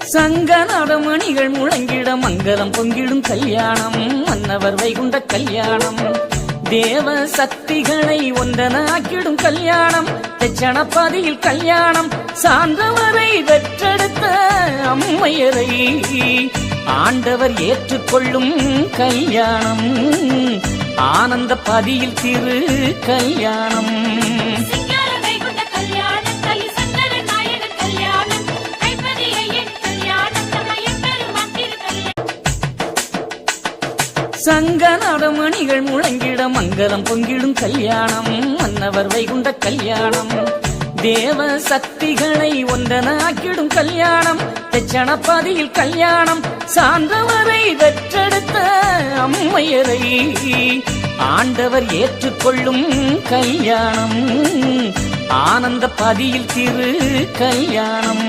சங்க நடமணிகள் முழங்கிட மங்களம் பொங்கிடும் கல்யாணம் மன்னவர் வைகுண்ட கல்யாணம் தேவ சக்திகளை ஒன்றனாக்கிடும் கல்யாணம் தெச்சணப்பதியில் கல்யாணம் சார்ந்தவரை வெற்றெடுத்த அம்மையரை ஆண்டவர் ஏற்றுக்கொள்ளும் கல்யாணம் ஆனந்த பதியில் திரு கல்யாணம் சங்க நடமணிகள் முழங்கிட மங்களம் பொங்கிடும் கல்யாணம் மன்னவர் வைகுண்ட கல்யாணம் தேவ சக்திகளை ஒன்றனாக்கிடும் கல்யாணம் தெச்சணப்பதியில் கல்யாணம் சார்ந்தவரை வெற்றெடுத்த அம்மையரை ஆண்டவர் ஏற்றுக்கொள்ளும் கல்யாணம் ஆனந்த பதியில் திரு கல்யாணம்